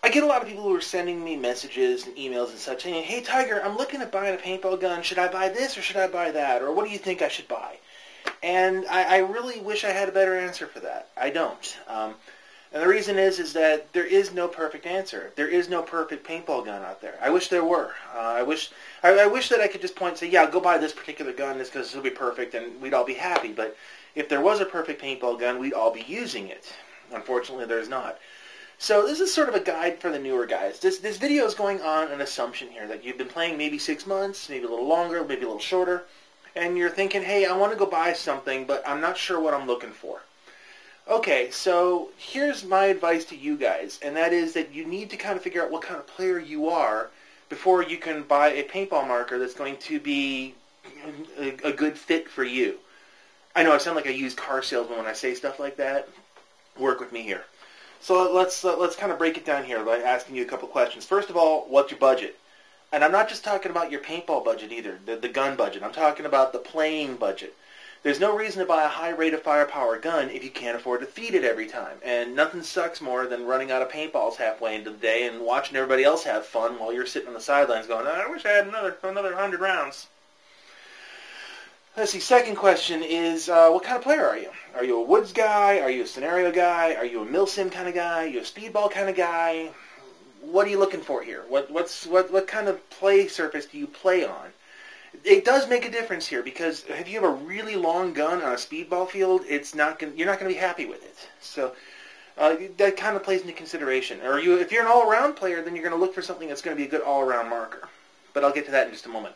I get a lot of people who are sending me messages and emails and such saying, hey, Tiger, I'm looking at buying a paintball gun. Should I buy this or should I buy that? Or what do you think I should buy? And I really wish I had a better answer for that. I don't. And the reason is that there is no perfect answer. There is no perfect paintball gun out there. I wish there were. I wish that I could just point and say, yeah, go buy this particular gun because it'll be perfect and we'd all be happy. But if there was a perfect paintball gun, we'd all be using it. Unfortunately, there's not. So this is sort of a guide for the newer guys. This video is going on an assumption here that you've been playing maybe 6 months, maybe a little longer, maybe a little shorter, and you're thinking, hey, I want to go buy something, but I'm not sure what I'm looking for. Okay, so here's my advice to you guys, and that is that you need to kind of figure out what kind of player you are before you can buy a paintball marker that's going to be a good fit for you. I know I sound like a used car salesman when I say stuff like that. Work with me here. So let's kind of break it down here by asking you a couple questions. First of all, what's your budget? And I'm not just talking about your paintball budget either, the gun budget. I'm talking about the playing budget. There's no reason to buy a high rate of firepower gun if you can't afford to feed it every time. And nothing sucks more than running out of paintballs halfway into the day and watching everybody else have fun while you're sitting on the sidelines going, I wish I had another 100 rounds. Let's see, second question is, what kind of player are you? Are you a woods guy? Are you a scenario guy? Are you a milsim kind of guy? Are you a speedball kind of guy? What are you looking for here? What kind of play surface do you play on? It does make a difference here because if you have a really long gun on a speedball field, you're not going to be happy with it. So that kind of plays into consideration. Or if you're an all-around player, then you're going to look for something that's going to be a good all-around marker. But I'll get to that in just a moment.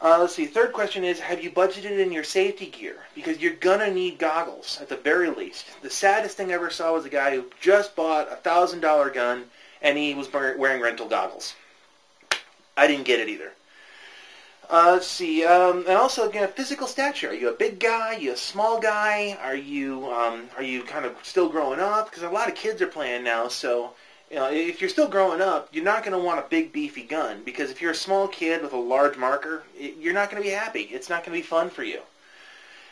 Let's see. Third question is, have you budgeted in your safety gear? Because you're going to need goggles at the very least. The saddest thing I ever saw was a guy who just bought a $1,000 gun and he was wearing rental goggles. I didn't get it either. Let's see, and also again, physical stature. Are you a big guy? Are you a small guy? Are you kind of still growing up? Because a lot of kids are playing now, so if you're still growing up, you're not going to want a big beefy gun because if you're a small kid with a large marker, you're not going to be happy. It's not going to be fun for you.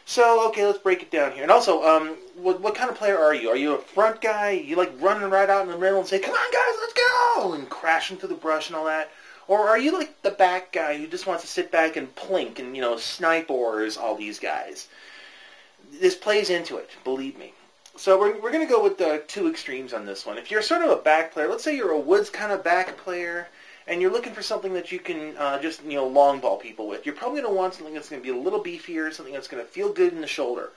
So okay, let's break it down here. And also, what kind of player are you? Are you a front guy? You like running right out in the middle and say, "Come on, guys, let's go!" and crashing through the brush and all that? Or are you like the back guy who just wants to sit back and plink and, snipe ors all these guys? This plays into it, believe me. So we're going to go with the two extremes on this one. If you're sort of a back player, let's say you're a woods kind of back player, and you're looking for something that you can just, long ball people with, you're probably going to want something that's going to be a little beefier, something that's going to feel good in the shoulder.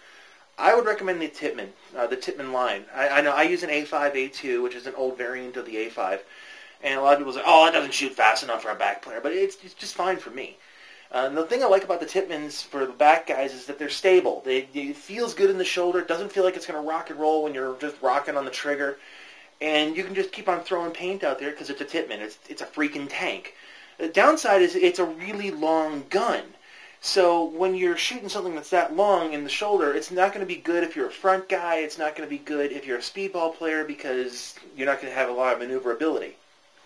I would recommend the Tippmann line. I know I use an A5, A2, which is an old variant of the A5. And a lot of people say, oh, it doesn't shoot fast enough for a back player. But it's just fine for me. And the thing I like about the Tippmanns for the back guys is that they're stable. It feels good in the shoulder. It doesn't feel like it's going to rock and roll when you're just rocking on the trigger. And you can just keep on throwing paint out there because it's a Tippmann. It's a freaking tank. The downside is it's a really long gun. So when you're shooting something that's that long in the shoulder, it's not going to be good if you're a front guy. It's not going to be good if you're a speedball player because you're not going to have a lot of maneuverability.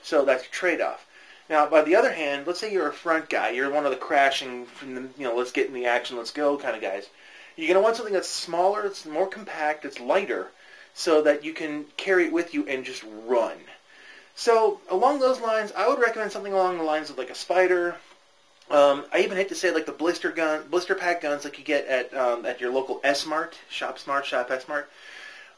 So that's your trade-off. Now, by the other hand, let's say you're a front guy. You're one of the crashing, from the, let's get in the action, let's go kind of guys. You're going to want something that's smaller, it's more compact, it's lighter, so that you can carry it with you and just run. So along those lines, I would recommend something along the lines of like a Spider. I even hate to say like the blister pack guns like you get at your local S-Mart, Shop S-Mart.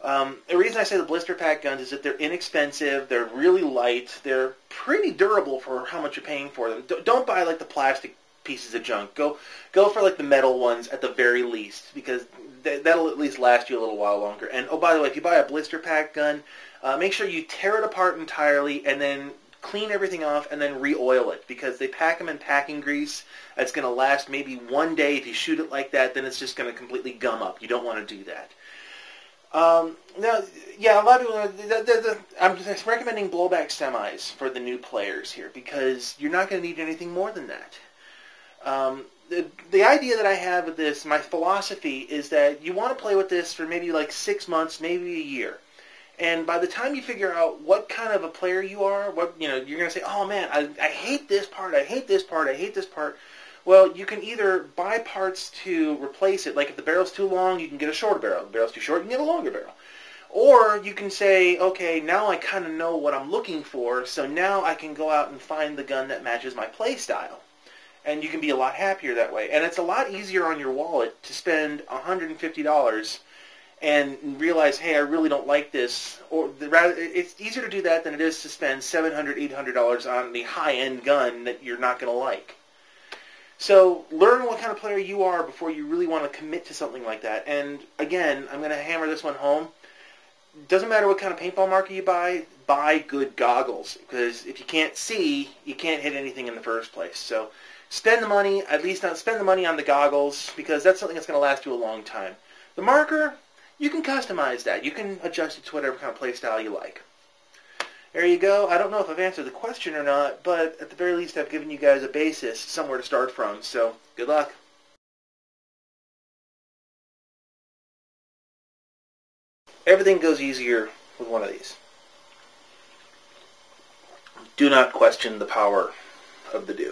The reason I say the blister pack guns is that they're inexpensive, they're really light, they're pretty durable for how much you're paying for them. Don't buy like the plastic pieces of junk. Go for like the metal ones at the very least because that'll at least last you a little while longer. And oh, by the way, if you buy a blister pack gun, make sure you tear it apart entirely and then clean everything off and then re-oil it because they pack them in packing grease. That's going to last maybe one day. If you shoot it like that, then it's just going to completely gum up. You don't want to do that. Now, yeah, a lot of people, I'm just recommending blowback semis for the new players here because you're not going to need anything more than that. The idea that I have with this, my philosophy, is that you want to play with this for maybe like 6 months, maybe a year. And by the time you figure out what kind of a player you are, you're going to say, oh man, I hate this part, I hate this part, I hate this part. Well, you can either buy parts to replace it. Like if the barrel's too long, you can get a shorter barrel. If the barrel's too short, you can get a longer barrel. Or you can say, okay, now I kind of know what I'm looking for, so now I can go out and find the gun that matches my play style. And you can be a lot happier that way. And it's a lot easier on your wallet to spend $150 and realize, hey, I really don't like this. It's easier to do that than it is to spend $700, $800 on the high-end gun that you're not going to like. So learn what kind of player you are before you really want to commit to something like that. And again, I'm going to hammer this one home. Doesn't matter what kind of paintball marker you buy good goggles. Because if you can't see, you can't hit anything in the first place. So spend the money, at least spend the money on the goggles, because that's something that's going to last you a long time. The marker, you can customize that. You can adjust it to whatever kind of play style you like. There you go. I don't know if I've answered the question or not, but at the very least I've given you guys a basis, somewhere to start from. So, good luck. Everything goes easier with one of these. Do not question the power of the do.